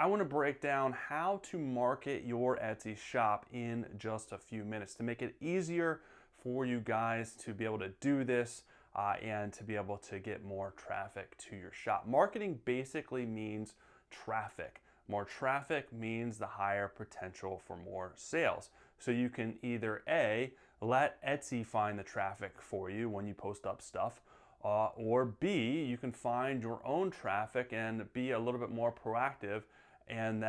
I want to break down how to market your Etsy shop in just a few minutes to make it easier for you guys to be able to do this and to be able to get more traffic to your shop. Marketing basically means traffic. More traffic means the higher potential for more sales. So you can either A, let Etsy find the traffic for you when you post up stuff, or B, you can find your own traffic and be a little bit more proactive and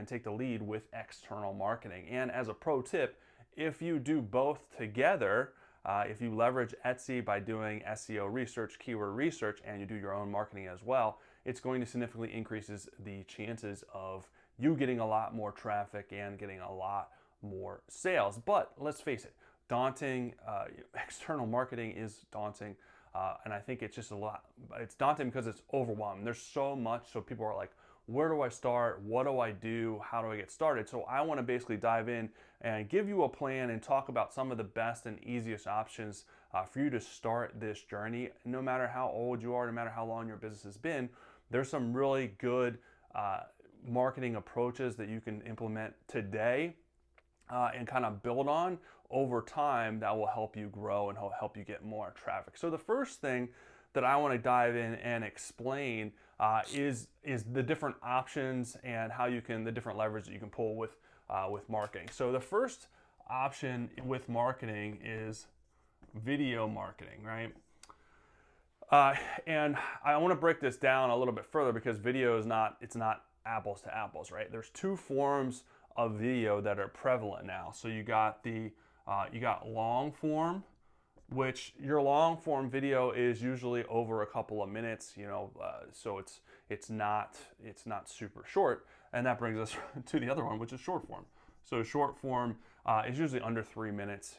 take the lead with external marketing. And as a pro tip, if you do both together, if you leverage Etsy by doing SEO research, keyword research, and you do your own marketing as well, it's going to significantly increases the chances of you getting a lot more traffic and getting a lot more sales. But let's face it, daunting. External marketing is daunting. And I think it's just a lot. It's daunting because it's overwhelming. There's so much. So people are like, where do I start? What do I do? How do I get started? So I want to basically dive in and give you a plan and talk about some of the best and easiest options for you to start this journey. No matter how old you are, no matter how long your business has been, there's some really good marketing approaches that you can implement today and kind of build on over time that will help you grow and help you get more traffic. So the first thing that I want to dive in and explain is the different options and how you can, the different levers that you can pull with marketing. So the first option with marketing is video marketing, right? And I want to break this down a little bit further because video is not apples to apples, right? There's two forms of video that are prevalent now. So you got long form, which your long form video is usually over a couple of minutes, so it's not super short, and that brings us to the other one, which is short form. So short form is usually under 3 minutes,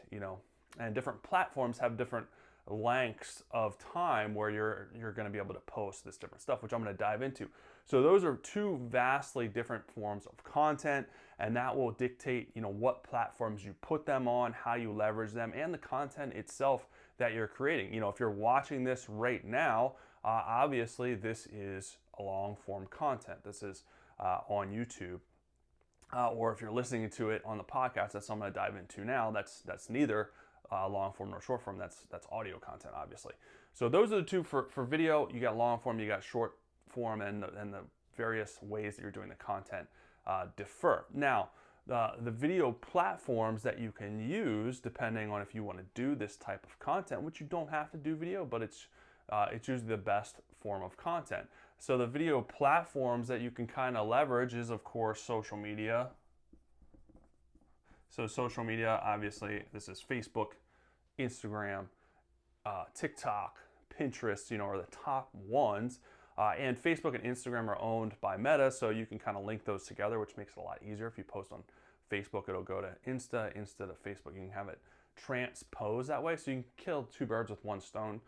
and different platforms have different lengths of time where you're going to be able to post this different stuff, which I'm going to dive into. So those are two vastly different forms of content, and that will dictate, what platforms you put them on, how you leverage them, and the content itself that you're creating. If you're watching this right now, obviously this is a long form content. This is on YouTube. Or if you're listening to it on the podcast, that's what I'm going to dive into now. That's neither long form or short form. That's audio content, obviously. So those are the two for video. You got long form, you got short form, and the various ways that you're doing the content differ. Now, the video platforms that you can use, depending on if you want to do this type of content, which you don't have to do video, but it's usually the best form of content. So the video platforms that you can kind of leverage is, of course, social media. So social media, obviously, this is Facebook, Instagram, TikTok, Pinterest, are the top ones. And Facebook and Instagram are owned by Meta, so you can kind of link those together, which makes it a lot easier. If you post on Facebook, it'll go to Insta to Facebook. You can have it transposed that way, so you can kill two birds with one stone,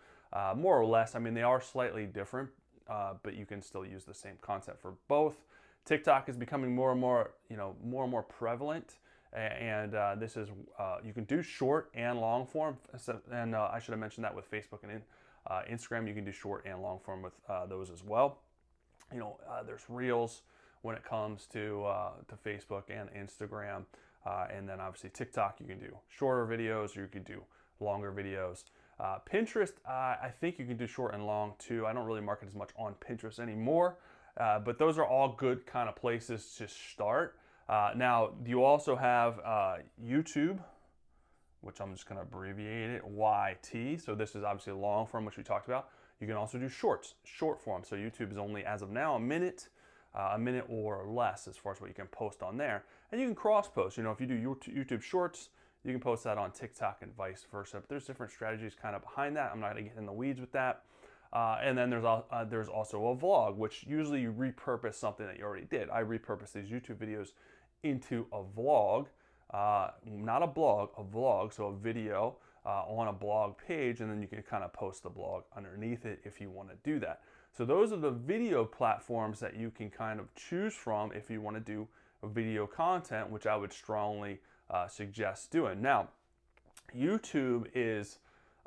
more or less. I mean, they are slightly different, but you can still use the same concept for both. TikTok is becoming more and more prevalent. And this is, you can do short and long form. And I should have mentioned that with Facebook and Instagram, you can do short and long form with those as well. There's Reels when it comes to Facebook and Instagram. And then obviously TikTok, you can do shorter videos or you can do longer videos. Pinterest, I think you can do short and long too. I don't really market as much on Pinterest anymore, but those are all good kind of places to start. Now, you also have YouTube, which I'm just going to abbreviate it, YT. So this is obviously long form, which we talked about. You can also do short form. So YouTube is only, as of now, a minute or less as far as what you can post on there. And you can cross post. If you do YouTube Shorts, you can post that on TikTok and vice versa. But there's different strategies kind of behind that. I'm not going to get in the weeds with that. And then there's also a vlog, which usually you repurpose something that you already did. I repurpose these YouTube videos into a vlog, not a blog, a vlog, so a video on a blog page, and then you can kind of post the blog underneath it if you want to do that. So those are the video platforms that you can kind of choose from if you want to do video content, which I would strongly suggest doing. Now, YouTube is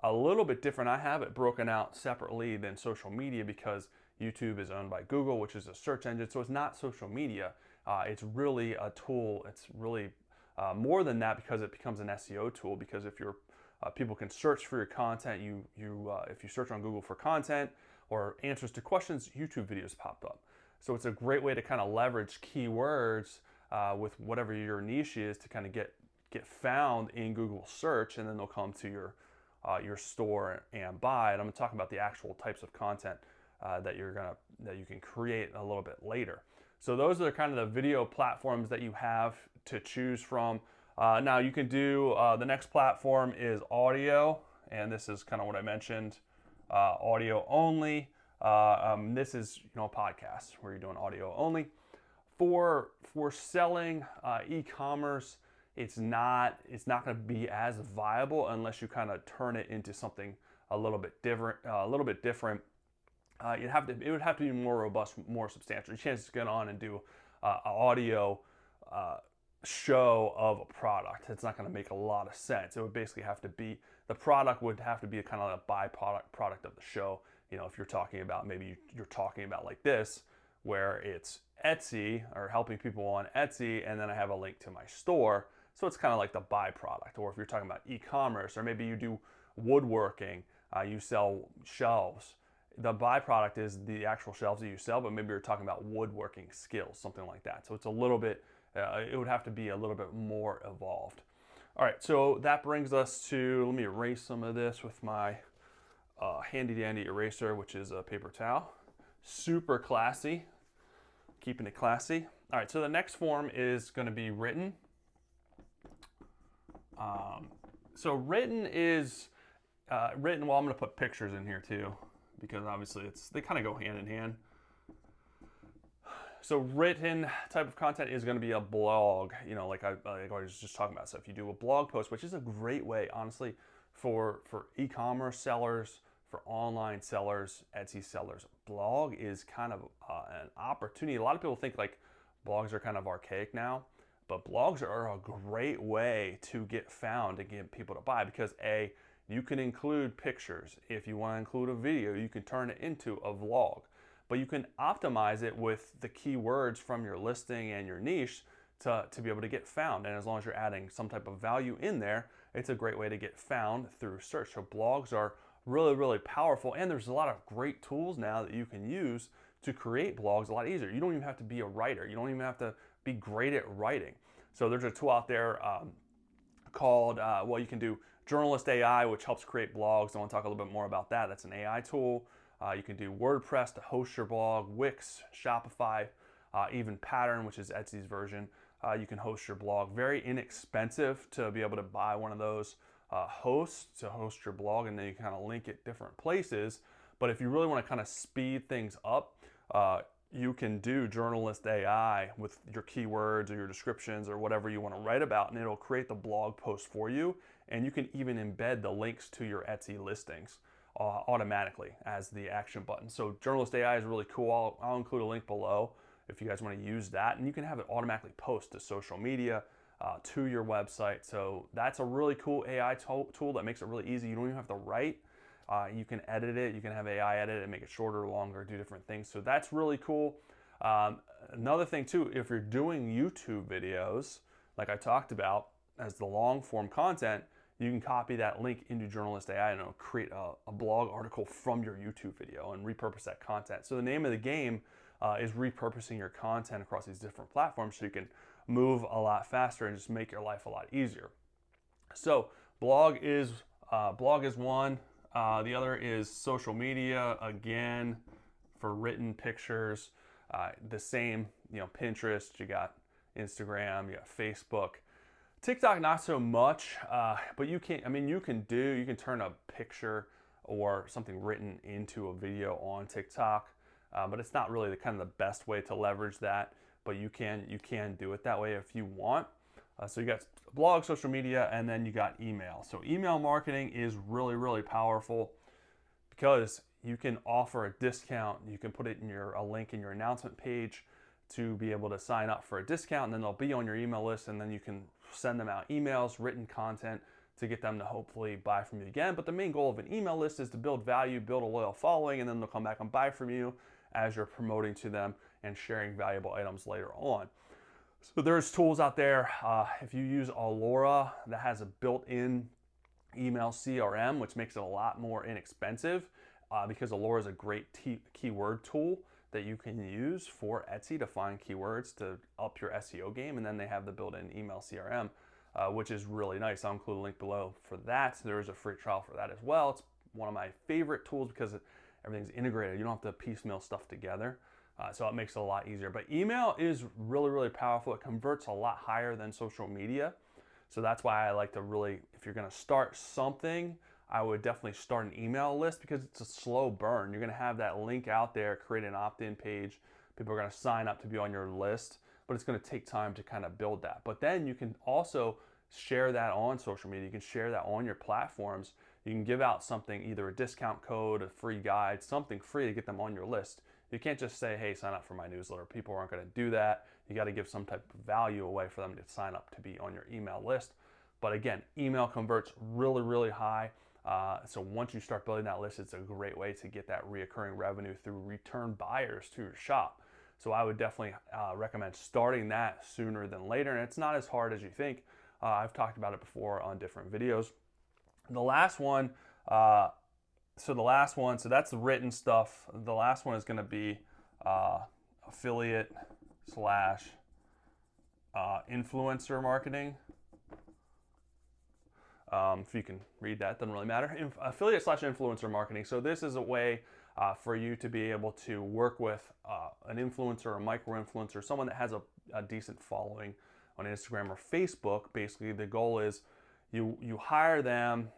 a little bit different. I have it broken out separately than social media because YouTube is owned by Google, which is a search engine, so it's not social media. It's really a tool. It's really more than that, because it becomes an SEO tool. Because if you're people can search for your content, if you search on Google for content or answers to questions, YouTube videos pop up. So it's a great way to kind of leverage keywords with whatever your niche is to kind of get found in Google search, and then they'll come to your store and buy. And I'm going to talk about the actual types of content that you can create a little bit later. So those are kind of the video platforms that you have to choose from. Now you can do the next platform is audio, and this is kind of what I mentioned, audio only. This is a podcast where you're doing audio only. For selling e-commerce, it's not going to be as viable unless you kind of turn it into something a little bit different. It would have to be more robust, more substantial. Your chances to get on and do an audio show of a product, it's not going to make a lot of sense. It would basically have to be, the product would have to be kind of a byproduct of the show. If you're talking about, maybe you're talking about like this, where it's Etsy or helping people on Etsy, and then I have a link to my store. So it's kind of like the byproduct. Or if you're talking about e-commerce, or maybe you do woodworking, you sell shelves. The byproduct is the actual shelves that you sell, but maybe you're talking about woodworking skills, something like that. So it's a little bit, it would have to be a little bit more evolved. All right, so that brings us to, let me erase some of this with my handy dandy eraser, which is a paper towel. Super classy, keeping it classy. All right, so the next form is going to be written. So written is, well, I'm going to put pictures in here too, because obviously they kind of go hand in hand. So written type of content is going to be a blog, like I was just talking about. So if you do a blog post, which is a great way, honestly, for e-commerce sellers, for online sellers, Etsy sellers, blog is kind of an opportunity. A lot of people think like blogs are kind of archaic now, but blogs are a great way to get found and get people to buy, because you can include pictures. If you want to include a video, you can turn it into a vlog. But you can optimize it with the keywords from your listing and your niche to be able to get found. And as long as you're adding some type of value in there, it's a great way to get found through search. So blogs are really, really powerful. And there's a lot of great tools now that you can use to create blogs a lot easier. You don't even have to be a writer. You don't even have to be great at writing. So there's a tool out there called, you can do Journalist AI, which helps create blogs. I want to talk a little bit more about that. That's an AI tool. You can do WordPress to host your blog, Wix, Shopify, even Pattern, which is Etsy's version. You can host your blog. Very inexpensive to be able to buy one of those hosts to host your blog, and then you kind of link it different places. But if you really want to kind of speed things up, you can do Journalist AI with your keywords or your descriptions or whatever you want to write about, and it'll create the blog post for you. And you can even embed the links to your Etsy listings automatically as the action button. So Journalist AI is really cool. I'll include a link below if you guys want to use that, and you can have it automatically post to social media, to your website. So that's a really cool AI tool that makes it really easy. You don't even have to write. You can edit it. You can have AI edit it, make it shorter, longer, do different things. So that's really cool. Another thing too, if you're doing YouTube videos, like I talked about, as the long form content, you can copy that link into Journalist AI and it'll create a blog article from your YouTube video and repurpose that content. So the name of the game is repurposing your content across these different platforms so you can move a lot faster and just make your life a lot easier. So blog is one. The other is social media, again, for written pictures. The same, Pinterest, you got Instagram, you got Facebook. TikTok, not so much, but you can turn a picture or something written into a video on TikTok, but it's not really the best way to leverage that, but you can do it that way if you want. So you got blog, social media, and then you got email. So email marketing is really, really powerful because you can offer a discount. You can put it in a link in your announcement page to be able to sign up for a discount, and then they'll be on your email list, and then you can send them out emails, written content to get them to hopefully buy from you again. But the main goal of an email list is to build value, build a loyal following, and then they'll come back and buy from you. as you're promoting to them and sharing valuable items later on. So there's tools out there. If you use Alora, that has a built-in email CRM, which makes it a lot more inexpensive because Alora is a great keyword tool that you can use for Etsy to find keywords to up your SEO game. And then they have the built-in email CRM, which is really nice. I'll include a link below for that. So there is a free trial for that as well. It's one of my favorite tools because everything's integrated. You don't have to piecemeal stuff together. So it makes it a lot easier. But email is really, really powerful. It converts a lot higher than social media. So that's why I like to really, if you're going to start something, I would definitely start an email list because it's a slow burn. You're going to have that link out there, create an opt-in page. People are going to sign up to be on your list, but it's going to take time to kind of build that. But then you can also share that on social media. You can share that on your platforms. You can give out something, either a discount code, a free guide, something free to get them on your list. You can't just say, hey, sign up for my newsletter. People aren't going to do that. You got to give some type of value away for them to sign up to be on your email list. But again, email converts really, really high. So once you start building that list, it's a great way to get that reoccurring revenue through return buyers to your shop. So I would definitely recommend starting that sooner than later. And it's not as hard as you think. I've talked about it before on different videos. The last one, so that's the written stuff. The last one is going to be affiliate slash influencer marketing. If you can read that, doesn't really matter. Affiliate slash influencer marketing. So this is a way for you to be able to work with an influencer, a micro influencer, someone that has a decent following on Instagram or Facebook. Basically, the goal is you hire them.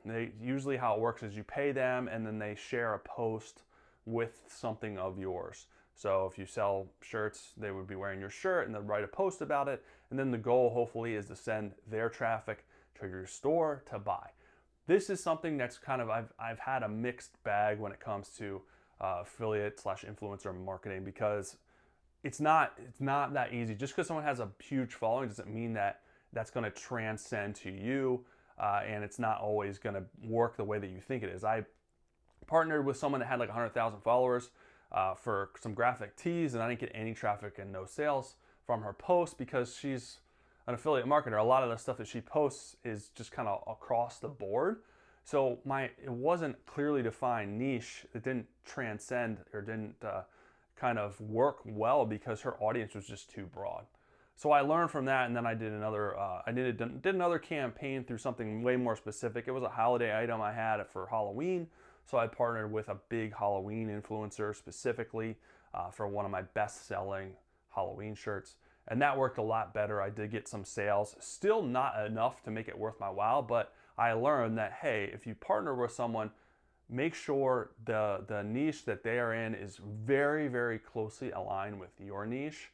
Usually how it works is you pay them and then they share a post with something of yours. So if you sell shirts, they would be wearing your shirt and they'll write a post about it. And then the goal hopefully is to send their traffic to your store to buy. This is something that's kind of, I've had a mixed bag when it comes to affiliate slash influencer marketing because it's not that easy. Just because someone has a huge following doesn't mean that that's going to transcend to you. And it's not always going to work the way that you think it is. I partnered with someone that had like 100,000 followers for some graphic tees, and I didn't get any traffic and no sales from her post because she's an affiliate marketer. A lot of the stuff that she posts is just kind of across the board. So it wasn't clearly defined niche. It didn't transcend or didn't kind of work well because her audience was just too broad. So I learned from that, and then I did another campaign through something way more specific. It was a holiday item I had for Halloween, so I partnered with a big Halloween influencer specifically for one of my best-selling Halloween shirts, and that worked a lot better. I did get some sales, still not enough to make it worth my while, but I learned that, hey, if you partner with someone, make sure the niche that they are in is very, very closely aligned with your niche.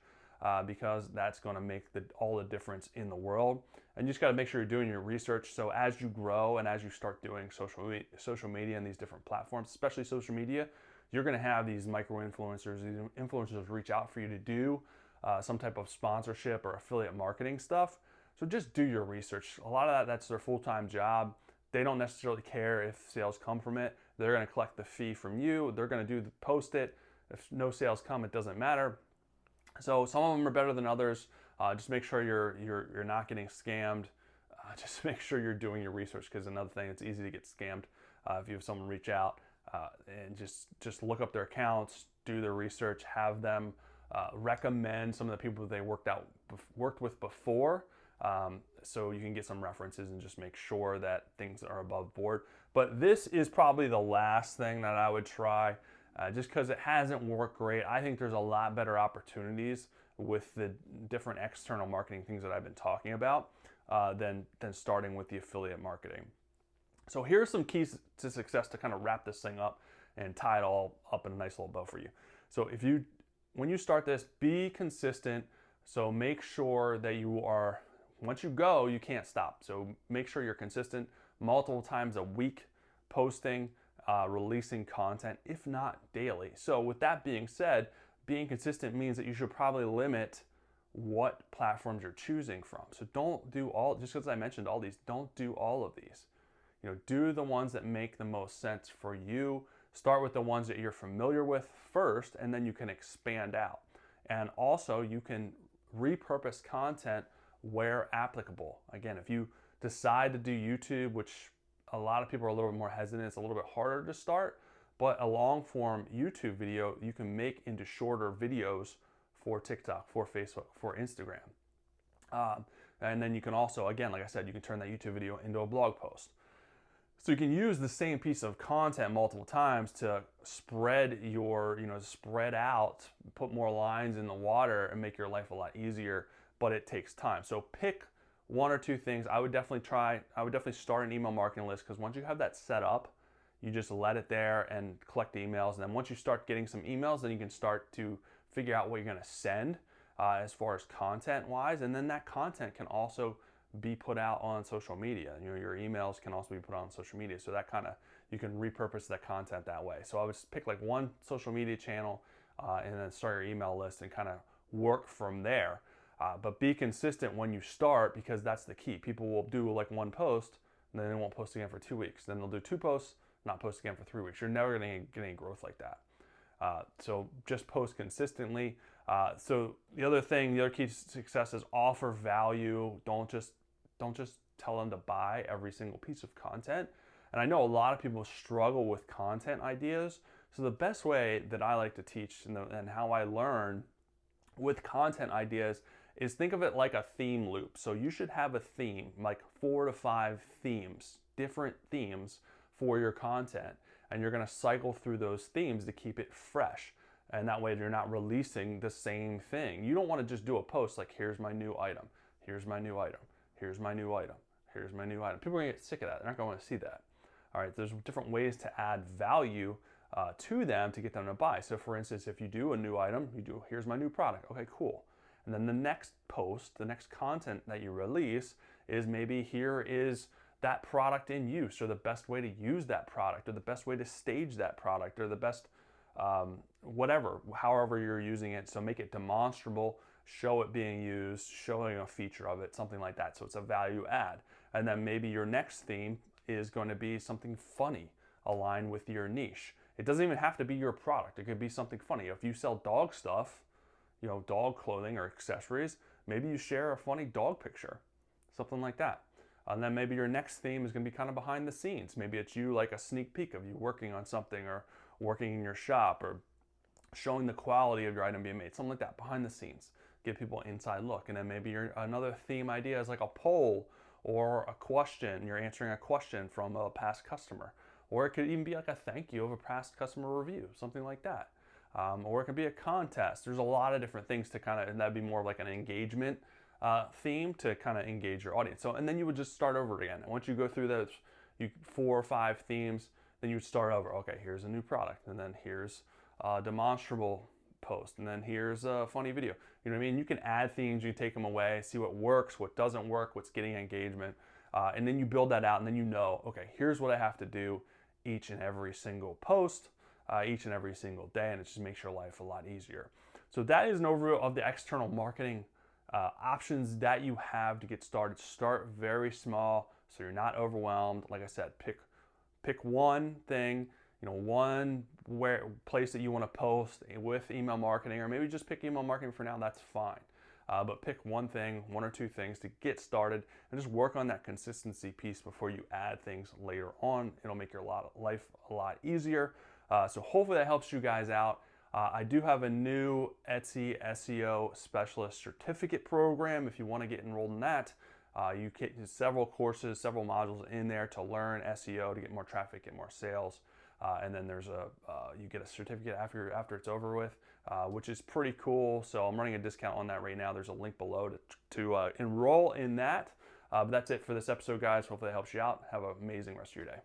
Because that's going to make all the difference in the world. And you just got to make sure you're doing your research. So as you grow and as you start doing social media and these different platforms, especially social media, you're going to have these micro influencers. These influencers reach out for you to do some type of sponsorship or affiliate marketing stuff. So just do your research. A lot of that's their full-time job. They don't necessarily care if sales come from it. They're going to collect the fee from you. They're going to post it. If no sales come, it doesn't matter. So some of them are better than others. Just make sure you're not getting scammed. Just make sure you're doing your research, because another thing, it's easy to get scammed if you have someone reach out and just look up their accounts, do their research, have them recommend some of the people that they worked with before, so you can get some references and just make sure that things are above board. But this is probably the last thing that I would try. Just because it hasn't worked great. I think there's a lot better opportunities with the different external marketing things that I've been talking about than starting with the affiliate marketing. So here's some keys to success to kind of wrap this thing up and tie it all up in a nice little bow for you. So when you start this, be consistent. So make sure that once you go, you can't stop. So make sure you're consistent, multiple times a week posting, releasing content, if not daily. So with that being said, being consistent means that you should probably limit what platforms you're choosing from. So don't do just because I mentioned all these, don't do all of these. Do the ones that make the most sense for you Start with the ones that you're familiar with first, and then you can expand out. And also, you can repurpose content where applicable. Again, if you decide to do YouTube, which a lot of people are a little bit more hesitant, it's a little bit harder to start, but a long form YouTube video you can make into shorter videos for TikTok, for Facebook, for Instagram. And then you can also, again, like I said, you can turn that YouTube video into a blog post. So you can use the same piece of content multiple times to spread spread out, put more lines in the water and make your life a lot easier, but it takes time. So pick one or two things. I would definitely start an email marketing list, because once you have that set up, you just let it there and collect emails. And then once you start getting some emails, then you can start to figure out what you're going to send as far as content wise. And then that content can also be put out on social media. Your emails can also be put on social media. So that you can repurpose that content that way. So I would pick like one social media channel and then start your email list and kind of work from there. But be consistent when you start, because that's the key. People will do like one post and then they won't post again for 2 weeks. Then they'll do 2 posts, not post again for 3 weeks. You're never going to get any growth like that. So just post consistently. So the other key to success is offer value. Don't just tell them to buy every single piece of content. And I know a lot of people struggle with content ideas. So the best way that I like to teach and how I learn with content ideas is think of it like a theme loop. So you should have a theme, like 4 to 5 themes, different themes for your content. And you're going to cycle through those themes to keep it fresh. And that way you're not releasing the same thing. You don't want to just do a post like, here's my new item, here's my new item, here's my new item, here's my new item. People are going to get sick of that. They're not going to want to see that. All right, there's different ways to add value to them to get them to buy. So for instance, if you do a new item, here's my new product. Okay, cool. And then the next post, the next content that you release is maybe here is that product in use, or the best way to use that product, or the best way to stage that product, or the best however you're using it. So make it demonstrable, show it being used, showing a feature of it, something like that. So it's a value add. And then maybe your next theme is going to be something funny, aligned with your niche. It doesn't even have to be your product. It could be something funny. If you sell dog stuff, dog clothing or accessories, maybe you share a funny dog picture, something like that. And then maybe your next theme is going to be kind of behind the scenes. Maybe it's you, like a sneak peek of you working on something, or working in your shop, or showing the quality of your item being made, something like that, behind the scenes. Give people an inside look. And then maybe another theme idea is like a poll or a question. You're answering a question from a past customer. Or it could even be like a thank you of a past customer review, something like that. Or it could be a contest. There's a lot of different things to and that'd be more of like an engagement theme to kind of engage your audience. So, and then you would just start over again. And once you go through those 4 or 5 themes, then you would start over. Okay, here's a new product, and then here's a demonstrable post, and then here's a funny video. You know what I mean? You can add themes, you take them away, see what works, what doesn't work, what's getting engagement, and then you build that out, and then okay, here's what I have to do each and every single post, each and every single day, and it just makes your life a lot easier. So that is an overview of the external marketing options that you have to get started. Start very small so you're not overwhelmed. Like I said, pick one thing, one place that you want to post with email marketing, or maybe just pick email marketing for now, that's fine. But pick one thing, 1 or 2 things to get started, and just work on that consistency piece before you add things later on. It'll make your life a lot easier. So hopefully that helps you guys out. I do have a new Etsy SEO Specialist Certificate program. If you want to get enrolled in that, you get several courses, several modules in there to learn SEO, to get more traffic, get more sales. And then there's you get a certificate after it's over with, which is pretty cool. So I'm running a discount on that right now. There's a link below to enroll in that. But that's it for this episode, guys. Hopefully that helps you out. Have an amazing rest of your day.